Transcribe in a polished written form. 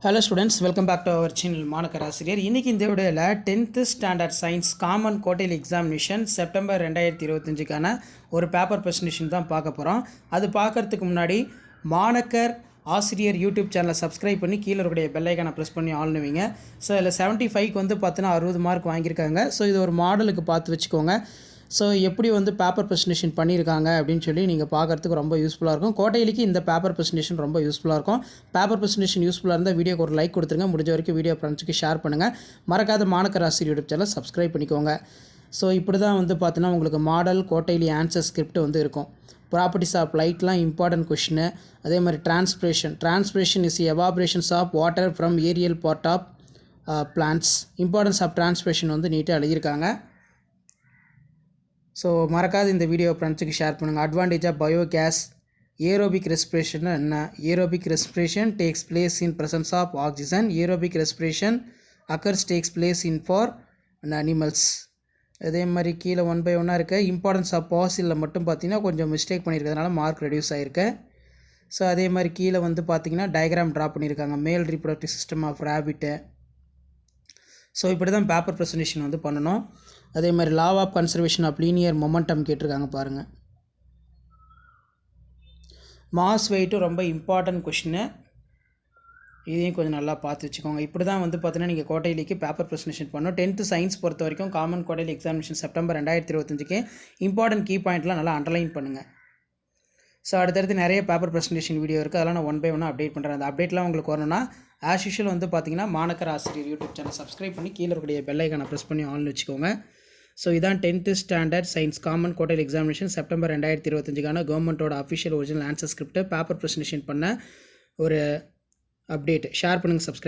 Hello students, welcome back to our channel மாணக்கர் ஆசிரியர். இன்னைக்கு இந்த வீடியோவில் 10th standard science common quarterly examination September 2025க்கான ஒரு பேப்பர் ப்ரெசன்டேஷன் தான் பார்க்க போகிறோம். அது பார்க்கறதுக்கு முன்னாடி மாணக்கர் ஆசிரியர் யூடியூப் சேனலை சப்ஸ்கிரைப் பண்ணி கீழே இருக்கக்கூடிய பெல் ஐக்கானை ப்ரெஸ் பண்ணி ஆள்னுவீங்க. ஸோ இதில் 75க்கு வந்து பார்த்தீங்கன்னா 60 மார்க் வாங்கியிருக்காங்க. ஸோ இது ஒரு மாடலுக்கு பார்த்து வச்சுக்கோங்க. ஸோ எப்படி வந்து பேப்பர் ப்ரெசன்டேஷன் பண்ணியிருக்காங்க அப்படின்னு சொல்லி நீங்கள் பார்க்குறதுக்கு ரொம்ப யூஸ்ஃபுல்லாக இருக்கும். கோட்டையிலிக்கு இந்த பேப்பர் ப்ரெசன்டேஷன் ரொம்ப யூஸ்ஃபுல்லாக இருக்கும். பேப்பர் ப்ரெசன்டேஷன் யூஸ்ஃபுல்லாக இருந்தால் வீடியோக்கு ஒரு லைக் கொடுத்துருங்க. முடிஞ்ச வரைக்கும் வீடியோ ஃப்ரெண்ட்ஸுக்கு ஷேர் பண்ணுங்கள். மறக்காத மாணக்கர் ஆசிரியர் யூடியூப் சேனல் சப்ஸ்கிரைப் பண்ணிக்கோங்க. ஸோ இப்படி தான் வந்து பார்த்தீங்கன்னா உங்களுக்கு மாடல் கோட்டையிலி ஆன்சர் ஸ்கிரிப்ட் வந்து இருக்கும். ப்ராப்பர்ட்டிஸ் ஆஃப் லைட்லாம் இம்பார்ட்டன்ட் கொஷினு. அதே மாதிரி transpiration is evaporations of water from aerial part of plants. Importance of transpiration வந்து நீட்டாக எழுதியிருக்காங்க. ஸோ மறக்காது இந்த வீடியோ ஃப்ரெண்ட்ஸுக்கு ஷேர் பண்ணுங்கள். Advantage of biogas, aerobic respiration என்ன? Aerobic respiration takes place in presence of oxygen. Aerobic respiration occurs takes place in for animals. அதே மாதிரி கீழே 1 by 1 இருக்க. இம்பார்ட்டன்ஸ் ஆஃப் பாசிலில் மட்டும் பார்த்தீங்கன்னா கொஞ்சம் மிஸ்டேக் பண்ணியிருக்கிறதுனால மார்க் ரெடியூஸ் ஆகிருக்கு. ஸோ அதே மாதிரி கீழே வந்து பார்த்தீங்கன்னா டயக்ராம் ட்ரா பண்ணியிருக்காங்க. Male reproductive system of rabbit. So இப்படி தான் பேப்பர் ப்ரெசன்டேஷன் வந்து பண்ணணும். அதே மாதிரி law of conservation of linear momentum கேட்டிருக்காங்க பாருங்கள். மாஸ் வெயிட்டும் ரொம்ப இம்பார்ட்டன்ட் கொஷின்னு. இதையும் கொஞ்சம் நல்லா பார்த்து வச்சுக்கோங்க. இப்படி தான் வந்து பார்த்தீங்கன்னா நீங்கள் கோட்டையிலிக்கு பேப்பர் ப்ரெசன்டேஷன் பண்ணணும். 10th சயின்ஸ் பொறுத்த வரைக்கும் காமன் குவார்ட்டர்லி எக்ஸாமினேஷன் செப்டம்பர் 2025க்கு இம்பார்ட்டன்ட் கீ பாயிண்ட்லாம் நல்லா அண்டர்லைன் பண்ணுங்கள். ஸோ அடுத்தடுத்து நிறைய பேப்பர் ப்ரெசன்டேஷன் வீடியோ இருக்குது. அதெல்லாம் நான் 1 by 1 அப்டேட் பண்ணுறேன். அந்த அப்டேட்லாம் உங்களுக்கு வரணும்னா ஆஸ் யூஷுவல் வந்து பார்த்தீங்கன்னா மாணக்கர் ஆசிரியர் யூடியூப் சேனல் சப்ஸ்கிரைப் பண்ணி கீழே இருக்கக்கூடிய பெல் ஐக்கானை ப்ரெஸ் பண்ணி ஆல்னு வச்சுக்கோங்க. ஸோ இதான் 10th standard science common quarterly examination September 2025க்கான கவர்மெண்ட்டோட official original answer script paper presentation பண்ண ஒரு அப்டேட். ஷேர் பண்ணுங்கள், சப்ஸ்கிரைப்